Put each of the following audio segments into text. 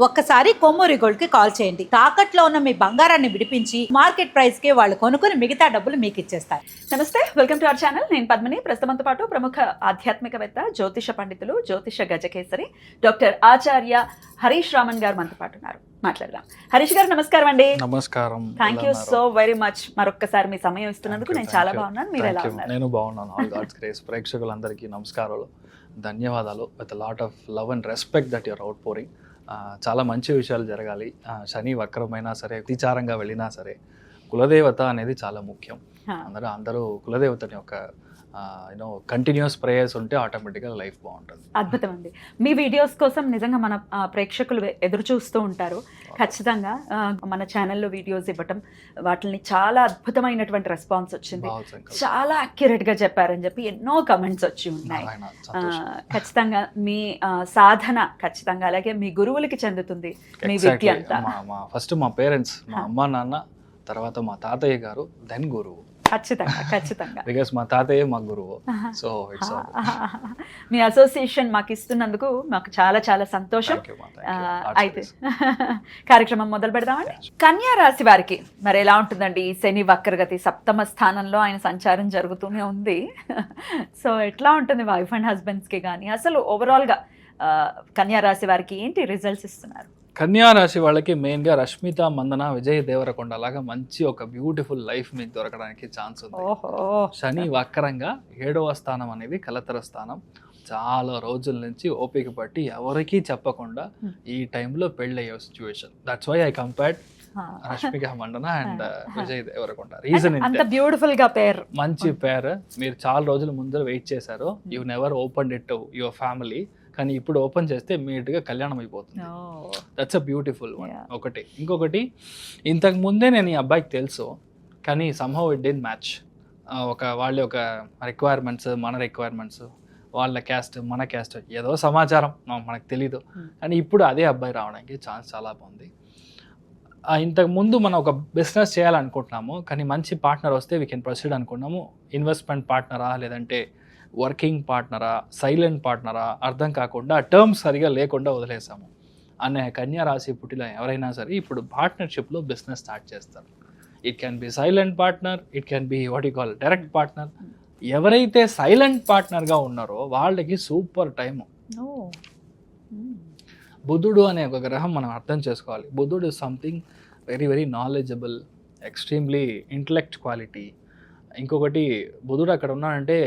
ఒక్కసారి కొమ్మూరి గోల్డ్ కి కాల్ చేయండి. తాకట్లో ఉన్న మీ బంగారాన్ని విడిపించి మార్కెట్ ప్రైస్ కి వాళ్ళు కొనుక్కుని మిగతా డబ్బులు మీకు ఇచ్చేస్తారు. నమస్తే, వెల్కమ్ టు అవర్ ఛానల్. నేను పద్మిని. ప్రస్తుతంతో పాటు ప్రముఖ ఆధ్యాత్మికవేత్త, జ్యోతిష పండితులు, జ్యోతిష గజకేసరి డాక్టర్ ఆచార్య హరీష్ రామన్ గారు మనతో పాటు ఉన్నారు. మాట్లాడదాం. హరీష్ గారు నమస్కారం అండి. నమస్కారం. Thank you so very much. మరొక్కసారి మీ సమయం ఇస్తున్నందుకు నేను చాలా బాగున్నాను. మీరు ఎలా ఉన్నారు? నేను బాగున్నాను. All God's grace. ప్రేక్షకులందరికీ నమస్కారాలు, ధన్యవాదాలు. With lot of love and respect that your outpouring. చాలా మంచి విషయాలు జరగాలి. శని వక్రమైనా సరే, అతిచారంగా వెళ్ళినా సరే, కులదేవత అనేది చాలా ముఖ్యం. అందరూ కులదేవతని ఒక కంటిన్యూస్ ప్రేయర్స్ ఉంటే ఆటోమేటిక్గా లైఫ్ బాగుంటుంది. అద్భుతం అండి. మీ వీడియోస్ కోసం నిజంగా మన ప్రేక్షకులు ఎదురు చూస్తూ ఉంటారు. ఖచ్చితంగా మన ఛానల్లో వీడియోస్ ఇవ్వటం, వాటిని చాలా అద్భుతమైనటువంటి రెస్పాన్స్ వచ్చింది. చాలా అక్యురేట్ గా చెప్పారని చెప్పి ఎన్నో కమెంట్స్ వచ్చి ఉన్నాయి. ఖచ్చితంగా మీ సాధన ఖచ్చితంగా అలాగే మీ గురువులకి చెందుతుంది మీ విద్య అంతా. ఫస్ట్ మా పేరెంట్స్, మా అమ్మ నాన్న, తర్వాత మా తాతయ్య గారు, దెన్ గురువు. ఖచ్చితంగా బికాస్ మా తాతయ్య మా గురువు. సో ఇట్స్ మీ అసోసియేషన్ మాకు ఇస్తున్నందుకు మాకు చాలా చాలా సంతోషం. అయితే కార్యక్రమం మొదలు పెడదామండి. కన్యా రాశి వారికి మరి ఎలా ఉంటుందండి? శని వక్రగతి, సప్తమ స్థానంలో ఆయన సంచారం జరుగుతూనే ఉంది. సో ఎట్లా ఉంటుంది వైఫ్ అండ్ హస్బెండ్స్ కి కానీ, అసలు ఓవరాల్ గా కన్యా రాశి వారికి ఏంటి రిజల్ట్స్ ఇస్తున్నారు? కన్యా రాశి వాళ్ళకి మెయిన్గా రష్మిత మందన, విజయ్ దేవరకొండ లాగా మంచి ఒక బ్యూటిఫుల్ లైఫ్ మీకు దొరకడానికి ఛాన్స్ ఉంది. శని వక్రంగా 7వ స్థానం అనేది కలతర స్థానం. చాలా రోజుల నుంచి ఓపిక పట్టి ఎవరికీ చెప్పకుండా ఈ టైంలో పెళ్ళయ్యే situation. That's why I compared Rashmika Mandanna and Vijay Deverakonda. Reason అంత బ్యూటిఫుల్ గా పేరు, మంచి పేరు. మీరు చాలా రోజుల ముందర వెయిట్ చేశారు. You never open it to your family, కానీ ఇప్పుడు ఓపెన్ చేస్తే ఇమీడియట్గా కళ్యాణం అయిపోతుంది. That's a beautiful one. ఒకటి. ఇంకొకటి, ఇంతకు ముందే నేను ఈ అబ్బాయికి తెలుసు, కానీ సమ్హౌ ఇట్ డిడ్ మ్యాచ్. వాళ్ళ ఒక రిక్వైర్మెంట్స్, మన రిక్వైర్మెంట్స్, వాళ్ళ క్యాస్ట్ మన క్యాస్ట్, ఏదో సమాచారం మనకు తెలీదు. కానీ ఇప్పుడు అదే అబ్బాయి రావడానికి ఛాన్స్ చాలా బాగుంది. ఇంతకు ముందు మనం ఒక బిజినెస్ చేయాలనుకుంటున్నాము, కానీ మంచి పార్ట్నర్ వస్తే వీ కెన్ ప్రొసీడ్ అనుకున్నాము. ఇన్వెస్ట్మెంట్ పార్ట్నరా, లేదంటే వర్కింగ్ పార్ట్నరా, సైలెంట్ పార్ట్నరా అర్థం కాకుండా, టర్మ్స్ సరిగా లేకుండా వదిలేసాము. అనే కన్యా రాశి పుట్టిన ఎవరైనా సరే ఇప్పుడు పార్ట్నర్షిప్లో బిజినెస్ స్టార్ట్ చేస్తారు. It can be silent partner, it can be what you call direct partner. ఎవరైతే సైలెంట్ పార్ట్నర్గా ఉన్నారో వాళ్ళకి సూపర్ టైము. బుధుడు అనే ఒక గ్రహం మనం అర్థం చేసుకోవాలి. బుధుడు is something very very knowledgeable, extremely intellect quality. ఇంకొకటి, బుధుడు అక్కడ ఉన్నాడంటే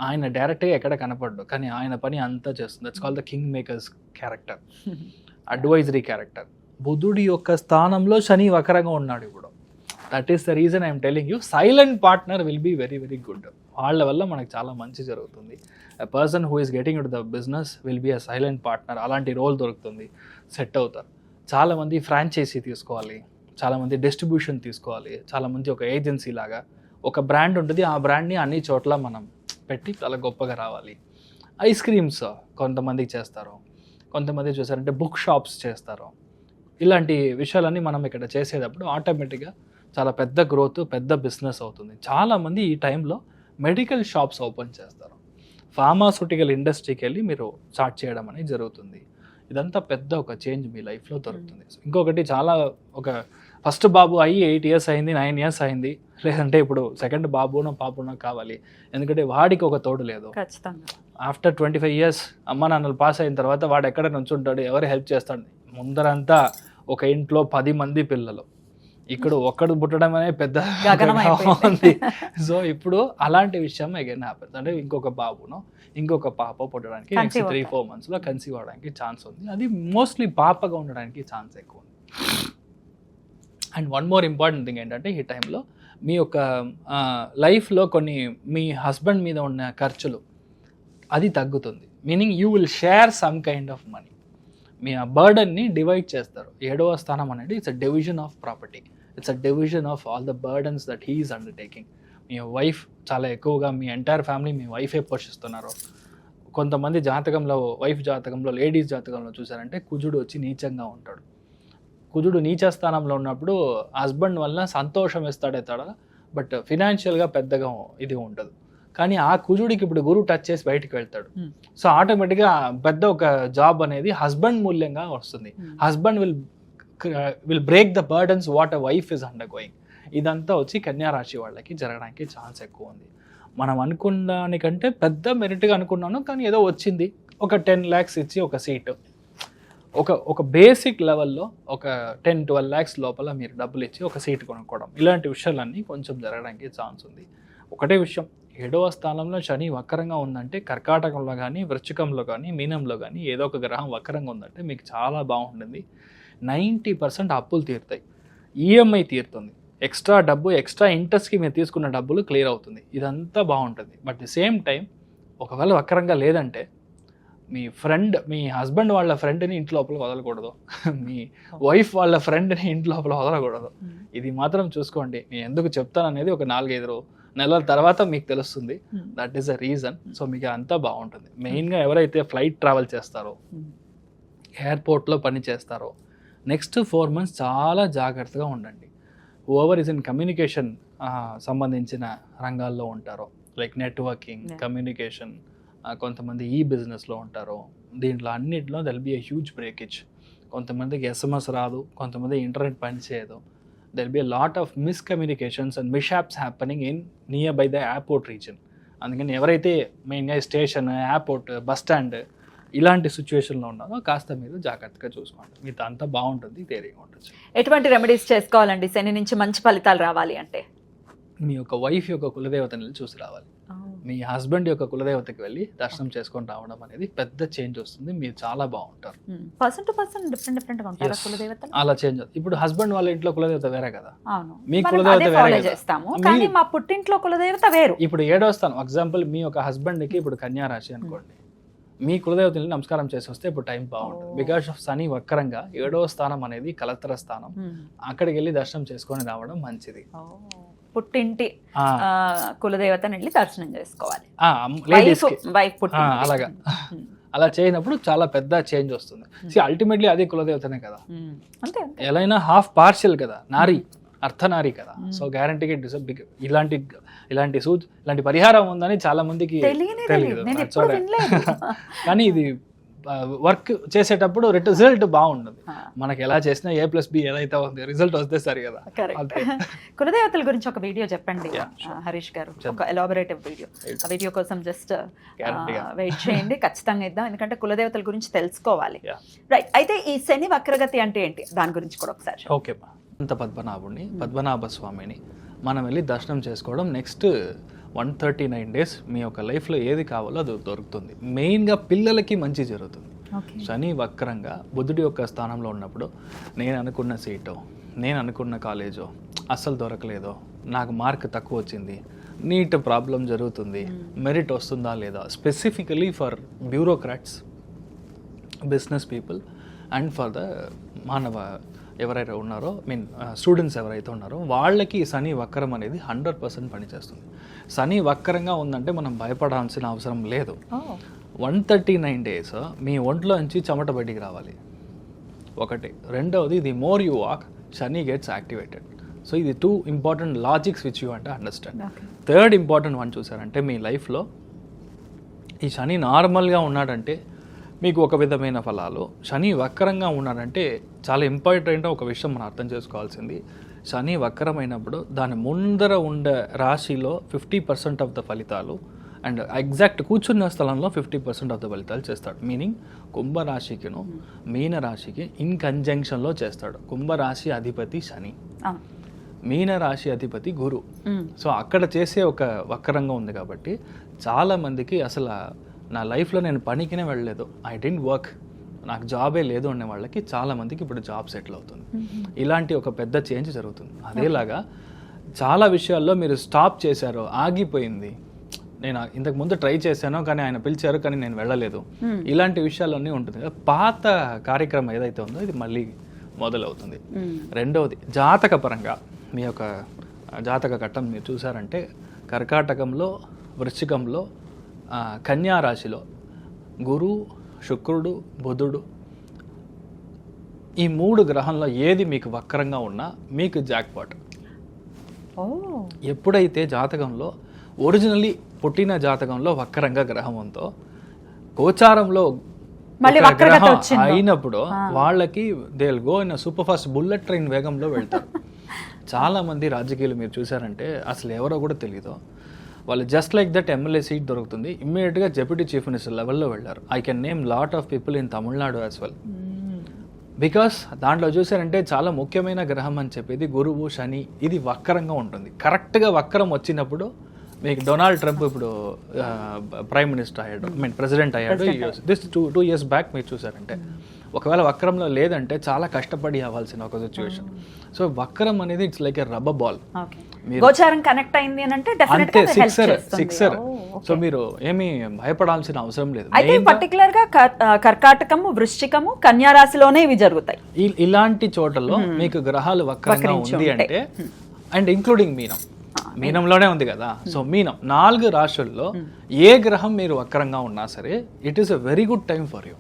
ఆయన డైరెక్ట్గా ఎక్కడ కనపడ్డు, కానీ ఆయన పని అంతా చేస్తుంది. That's call the king makers character, advisory character. బుధుడి యొక్క స్థానంలో శని వక్రంగా ఉన్నాడు ఇప్పుడు. That is the reason I'm telling you, silent partner will be very very good. వాళ్ళ వల్ల మనకు చాలా మంచి జరుగుతుంది. A person who is getting into the business will be a silent partner. అలాంటి రోల్ దొరుకుతుంది, సెట్ అవుతారు. చాలామంది ఫ్రాంచైజీ తీసుకోవాలి, చాలామంది డిస్ట్రిబ్యూషన్ తీసుకోవాలి, చాలామంది ఒక ఏజెన్సీ లాగా ఒక బ్రాండ్ ఉంటుంది. ఆ బ్రాండ్ని అన్ని చోట్ల మనం పెట్టి చాలా గొప్పగా రావాలి. ఐస్ క్రీమ్స్ కొంతమందికి చేస్తారు, కొంతమంది చూసారంటే బుక్ షాప్స్ చేస్తారు. ఇలాంటి విషయాలన్నీ మనం ఇక్కడ చేసేటప్పుడు ఆటోమేటిక్గా చాలా పెద్ద గ్రోత్, పెద్ద బిజినెస్ అవుతుంది. చాలామంది ఈ టైంలో మెడికల్ షాప్స్ ఓపెన్ చేస్తారు. ఫార్మాస్యూటికల్ ఇండస్ట్రీకి వెళ్ళి మీరు స్టార్ట్ చేయడం అనేది జరుగుతుంది. ఇదంతా పెద్ద ఒక చేంజ్ మీ లైఫ్లో దొరుకుతుంది. ఇంకొకటి, చాలా ఒక ఫస్ట్ బాబు అయ్యి 8 years అయింది, 9 years అయింది, లేదంటే ఇప్పుడు సెకండ్ బాబునో పాపనో కావాలి. ఎందుకంటే వాడికి ఒక తోడు లేదు. ఆఫ్టర్ 25 years అమ్మ నాన్నలు పాస్ అయిన తర్వాత వాడు ఎక్కడ నుంచుంటాడు, ఎవరు హెల్ప్ చేస్తాడు? ముందరంతా ఒక ఇంట్లో 10 మంది పిల్లలు, ఇక్కడ ఒక్కడు పుట్టడం అనే పెద్ద ఉంది. సో ఇప్పుడు అలాంటి విషయం అగైన్ హ్యాపెన్స్. అంటే ఇంకొక బాబునో ఇంకొక పాప పుట్టడానికి 3-4 months కన్సీవ్ అవడానికి ఛాన్స్ ఉంది. అది మోస్ట్లీ పాపగా ఉండడానికి ఛాన్స్ ఎక్కువ ఉంది. And one more important thing ఏంటంటే, ఈ టైంలో మీ యొక్క లైఫ్లో కొన్ని మీ హస్బెండ్ మీద ఉన్న ఖర్చులు అది తగ్గుతుంది. Meaning you will share some kind of money. మీ ఆ బర్డన్ని డివైడ్ చేస్తారు. 7వ స్థానం అనేది it's a division of property, it's a division of all the burdens that he is undertaking. మీ వైఫ్ చాలా ఎక్కువగా, మీ ఎంటైర్ ఫ్యామిలీ మీ వైఫే పోషిస్తున్నారు. కొంతమంది జాతకంలో, వైఫ్ జాతకంలో, లేడీస్ జాతకంలో చూసారంటే కుజుడు వచ్చి నీచంగా ఉంటాడు. కుజుడు నీచ స్థానంలో ఉన్నప్పుడు హస్బెండ్ వల్ల సంతోషం ఇస్తాడా, బట్ ఫినాన్షియల్గా పెద్దగా ఇది ఉండదు. కానీ ఆ కుజుడికి ఇప్పుడు గురువు టచ్ చేసి బయటికి వెళ్తాడు. సో ఆటోమేటిక్గా పెద్ద ఒక జాబ్ అనేది హస్బెండ్ మూల్యంగా వస్తుంది. Husband will break the burdens what a wife is under going. ఇదంతా వచ్చి కన్యా రాశి వాళ్ళకి జరగడానికి ఛాన్స్ ఎక్కువ ఉంది. మనం అనుకున్న దానికంటే పెద్ద మెరిట్గా అనుకున్నాను, కానీ ఏదో వచ్చింది. ఒక 10 lakhs ఇచ్చి ఒక సీటు, ఒక బేసిక్ లెవెల్లో ఒక 10-12 lakhs లోపల మీరు డబ్బులు ఇచ్చి ఒక సీట్ కొనుక్కోవడం, ఇలాంటి విషయాలన్నీ కొంచెం జరగడానికి ఛాన్స్ ఉంది. ఒకటే విషయం, 7వ స్థానంలో శని వక్రంగా ఉందంటే కర్కాటకంలో కానీ, వృశ్చికంలో కానీ, మీనంలో కానీ ఏదో ఒక గ్రహం వక్రంగా ఉందంటే మీకు చాలా బాగుంటుంది. 90% అప్పులు తీరుతాయి, ఈఎంఐ తీరుతుంది, ఎక్స్ట్రా డబ్బు, ఎక్స్ట్రా ఇంట్రెస్ట్కి మీరు తీసుకున్న డబ్బులు క్లియర్ అవుతుంది. ఇదంతా బాగుంటుంది. బట్ ది సేమ్ టైం ఒకవేళ వక్రంగా లేదంటే మీ హస్బెండ్ వాళ్ళ ఫ్రెండ్ని ఇంటి లోపల వదలకూడదు, మీ వైఫ్ వాళ్ళ ఫ్రెండ్ని ఇంటి లోపల వదలకూడదు. ఇది మాత్రం చూసుకోండి. నేను ఎందుకు చెప్తాను అనేది ఒక 4-5 నెలల తర్వాత మీకు తెలుస్తుంది. That is a reason. So మీకు అంతా బాగుంటుంది. మెయిన్గా ఎవరైతే ఫ్లైట్ ట్రావెల్ చేస్తారో, ఎయిర్పోర్ట్లో పని చేస్తారో, నెక్స్ట్ 4 months చాలా జాగ్రత్తగా ఉండండి. ఓవర్ ఇస్ ఇన్ కమ్యూనికేషన్ సంబంధించిన రంగాల్లో ఉంటారో, లైక్ నెట్వర్కింగ్, కమ్యూనికేషన్, కొంతమంది ఈ బిజినెస్లో ఉంటారో, దీంట్లో అన్నింటిలో they'll be a huge breakage. కొంతమందికి SMS రాదు, కొంతమంది ఇంటర్నెట్ పనిచేయదు. They'll be a lot of miscommunications and mishaps happening in near by the airport region. అందుకని ఎవరైతే మెయిన్గా స్టేషన్, ఎయిర్పోర్ట్, బస్ స్టాండ్ ఇలాంటి సిచ్యువేషన్లో ఉన్నారో కాస్త మీరు జాగ్రత్తగా చూసుకోండి. మీతో అంతా బాగుంటుంది, ధైర్యంగా ఉండొచ్చు. ఎటువంటి రెమెడీస్ చేసుకోవాలండి శని నుంచి మంచి ఫలితాలు రావాలి అంటే? మీ యొక్క వైఫ్ యొక్క కులదేవతని చూసి రావాలి. మీ హస్బెండ్ యొక్క కులదేవతకి వెళ్ళి దర్శనం చేసుకొని రావడం అనేది పెద్ద చేంజ్ వస్తుంది. మీరు చాలా బాగుంటారు. పర్సన్ టు పర్సన్ డిఫరెంట్ గా ఉంటారు కులదేవతలు. అలా చేంజ్. ఇప్పుడు హస్బెండ్ వాళ్ళ ఇంట్లో కులదేవత వేరే కదా, అవును, మీ కులదేవత వేరే చేస్తాము, కానీ మా పుట్టింట్లో కులదేవత వేరు. ఇప్పుడు 7వ స్థానం ఎగ్జాంపుల్, మీ యొక్క హస్బెండ్ కి ఇప్పుడు కన్యా రాశి అనుకోండి, మీ కులదేవతని నమస్కారం చేసి వస్తే ఇప్పుడు టైం బాగుంటుంది. బికాస్ ఆఫ్ శని వక్రంగా 7వ స్థానం అనేది కలత్ర స్థానం, అక్కడికి వెళ్ళి దర్శనం చేసుకొని రావడం మంచిది. పుట్టింటి కులదేవతని వెళ్ళి దర్శనం చేసుకోవాలి. అలాగా అలా చేయనప్పుడు చాలా పెద్ద చేంజ్ వస్తుంది. అల్టిమేట్లీ అదే కులదేవతనే కదా, ఎలా అయినా హాఫ్ పార్షియల్ కదా, నారీ అర్థనారీ కదా. సో గ్యారంటీగా ఇలాంటి పరిహారం ఉందని చాలా మందికి తెలియదు. కానీ ఇది వర్క్ చేసేటప్పుడు రిజల్ట్ బాగుంటుంది. మనకి ఎలా చేసినా A+B ఏదైతే ఉంది రిజల్ట్ వస్తే సరి కదా. కులదేవతల గురించి ఒక వీడియో చెప్పండి హరీష్ గారు, ఒక ఎలాబొరేటివ్ వీడియో. ఆ వీడియో కోసం జస్ట్ వెయిట్ చేయండి, ఖచ్చితంగా ఇద్దాం, ఎందుకంటే కులదేవతల గురించి తెలుసుకోవాలి. రైట్, అయితే ఈ శని వక్రగతి అంటే ఏంటి, దాని గురించి కూడా ఒకసారి. ఓకే, అంత పద్మనాభ స్వామిని మనం వెళ్ళి దర్శనం చేసుకోవడం. నెక్స్ట్ 139 days మీ యొక్క లైఫ్లో ఏది కావాలో అది దొరుకుతుంది. మెయిన్గా పిల్లలకి మంచి జరుగుతుంది. శని వక్రంగా బుధుడి యొక్క స్థానంలో ఉన్నప్పుడు నేను అనుకున్న సీటో, నేను అనుకున్న కాలేజో అస్సలు దొరకలేదో, నాకు మార్క్ తక్కువ వచ్చింది, నీట్ ప్రాబ్లం జరుగుతుంది, మెరిట్ వస్తుందా లేదా, specifically for bureaucrats, business people and for the మానవ ఎవరైతే ఉన్నారో, స్టూడెంట్స్ ఎవరైతే ఉన్నారో వాళ్ళకి శని వక్రం అనేది 100% పనిచేస్తుంది. శని వక్రంగా ఉందంటే మనం భయపడాల్సిన అవసరం లేదు. 139 days మీ ఒంట్లో నుంచి చెమట బయటికి రావాలి ఒకటి. రెండవది, the more you walk Shani gets activated. So ఇది 2 important లాజిక్స్ విచ్ యూ అంటే అండర్స్టాండ్. థర్డ్ ఇంపార్టెంట్ వన్ చూసారంటే, మీ లైఫ్లో ఈ శని నార్మల్గా ఉన్నాడంటే మీకు ఒక విధమైన ఫలాలు, శని వక్రంగా ఉన్నాడంటే చాలా ఇంపార్టెంట్ ఒక విషయం మనం అర్థం చేసుకోవాల్సింది. శని వక్రమైనప్పుడు దాని ముందర ఉండే రాశిలో 50% ఆఫ్ ద ఫలితాలు అండ్ ఎగ్జాక్ట్ కూర్చున్న స్థలంలో 50% ఆఫ్ ద ఫలితాలు చేస్తాడు. మీనింగ్ కుంభరాశికిను మీనరాశికి ఇన్ కంజంక్షన్లో చేస్తాడు. కుంభరాశి అధిపతి శని, మీనరాశి అధిపతి గురు. సో అక్కడ చేసే ఒక వక్రంగా ఉంది కాబట్టి చాలా మందికి అసలు నా లైఫ్లో నేను పనికినే వెళ్ళలేదు, ఐ డెంట్ వర్క్, నాకు జాబే లేదు అనే వాళ్ళకి చాలా మందికి ఇప్పుడు జాబ్ సెటిల్ అవుతుంది. ఇలాంటి ఒక పెద్ద చేంజ్ జరుగుతుంది. అదేలాగా చాలా విషయాల్లో మీరు స్టాప్ చేశారో, ఆగిపోయింది, నేను ఇంతకు ముందు ట్రై చేశాను కానీ ఆయన పిలిచారు కానీ నేను వెళ్ళలేదు, ఇలాంటి విషయాలన్నీ ఉంటుంది. పాత కార్యక్రమం ఏదైతే ఉందో ఇది మళ్ళీ మొదలవుతుంది. రెండవది, జాతక పరంగా మీ యొక్క జాతక ఘట్టం మీరు చూసారంటే కర్కాటకంలో, వృశ్చికంలో, కన్యా రాశిలో గురు, శుక్రుడు, బుధుడు, ఈ 3 గ్రహంలో ఏది మీకు వక్రంగా ఉన్నా మీకు జాక్పాట్. ఎప్పుడైతే జాతకంలో ఒరిజినల్లీ పుట్టిన జాతకంలో వక్రంగా గ్రహం ఉందో గోచారంలో మళ్ళీ ఒక వక్రగతి గ్రహం వచ్చిందో. అయినప్పుడు వాళ్ళకి they will go in super fast bullet train వేగంలో వెళ్తారు. చాలా మంది రాజకీయాలు మీరు చూసారంటే అసలు ఎవరో కూడా తెలియదు. వాళ్ళు just like that MLA seat దొరుకుతుంది, ఇమ్మీడియట్గా డెప్యూటీ చీఫ్ మినిస్టర్ లెవెల్లో వెళ్ళారు. I can name lot of people in Tamil Nadu as well. Because దాంట్లో చూసారంటే చాలా ముఖ్యమైన గ్రహం అని చెప్పేది గురువు శని, ఇది వక్రంగా ఉంటుంది. కరెక్ట్గా వక్రం వచ్చినప్పుడు మీకు డొనాల్డ్ ట్రంప్ ఇప్పుడు ప్రైమ్ మినిస్టర్ అయ్యాడు, ఐ మీన్ ప్రెసిడెంట్ అయ్యాడు. దిస్ టూ ఇయర్స్ బ్యాక్ మీరు చూసారంటే ఒకవేళ వక్రంలో లేదంటే చాలా కష్టపడి అవ్వాల్సిన ఒక సిచ్యువేషన్. సో వక్రం అనేది it's like a rubber ball. గోచారం కనెక్ట్ అయింది అని అంటే అంతే, సిక్సర్. సో మీరు ఏమీ భయపడాల్సిన అవసరం లేదు. అయితే పర్టికులర్ గా కర్కాటకము, వృశ్చికము, కన్యా రాశిలోనే ఇవి జరుగుతాయి. ఇలాంటి చోటల్లో మీకు గ్రహాలు వక్రంగా ఉంది అంటే, అండ్ ఇంక్లూడింగ్ మీనంలోనే ఉంది కదా. సో మీనం 4 రాశుల్లో ఏ గ్రహం మీరు వక్రంగా ఉన్నా సరే it is a very good time for you.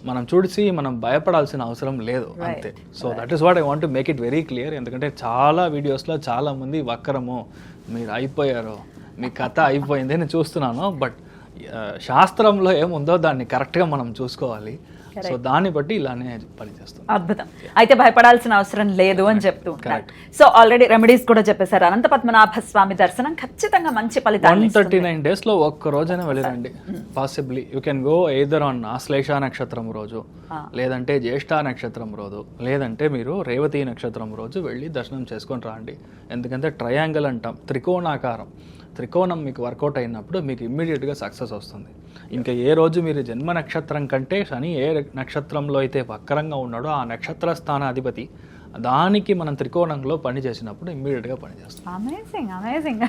మనం చూసి మనం భయపడాల్సిన అవసరం లేదు అంతే. So that is what I want to make it very clear. ఎందుకంటే చాలా వీడియోస్లో చాలా మంది వక్రము, మీరు అయిపోయారు, మీ కథ అయిపోయింది అని చూస్తున్నాను. బట్ శాస్త్రంలో ఏముందో దాన్ని కరెక్ట్గా మనం చూసుకోవాలి. సో దాన్ని బట్టి ఇలానే పనిచేస్తుంది. అద్భుతం. అయితే భయపడాల్సిన అవసరం లేదు అని చెప్తూ ఉంటారు. సో ఆల్రెడీ రెమెడీస్ కూడా చెప్పేశారు. అనంత పద్మనాభ స్వామి దర్శనం ఖచ్చితంగా మంచి ఫలితాలు. 139 days లో ఒక్క రోజైనా వెళ్ళిరండి. Possibly you can go either on Ashlesha నక్షత్రం రోజు, లేదంటే జ్యేష్ఠ నక్షత్రం రోజు, లేదంటే మీరు రేవతి నక్షత్రం రోజు వెళ్ళి దర్శనం చేసుకొని రండి. ఎందుకంటే ట్రయాంగిల్ అంటాం, త్రికోణాకారం. త్రికోణం మీకు వర్కౌట్ అయినప్పుడు మీకు ఇమ్మీడియట్గా సక్సెస్ వస్తుంది. ఇంకా ఏ రోజు మీరు జన్మ నక్షత్రం కంటే శని ఏ నక్షత్రంలో అయితే వక్రంగా ఉన్నాడో ఆ నక్షత్ర స్థానాధిపతి దానికి మనం త్రికోణంలో పని చేసినప్పుడు ఇమ్మీడియట్గా పనిచేస్తాం. అమేజింగ్.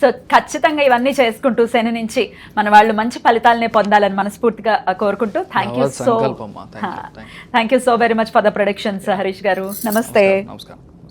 సో ఖచ్చితంగా ఇవన్నీ చేసుకుంటూ శని నుంచి మన వాళ్ళు మంచి ఫలితాలనే పొందాలని మనస్ఫూర్తిగా కోరుకుంటూ thank you so very much for the productions Harish గారు. నమస్తే. నమస్కారం.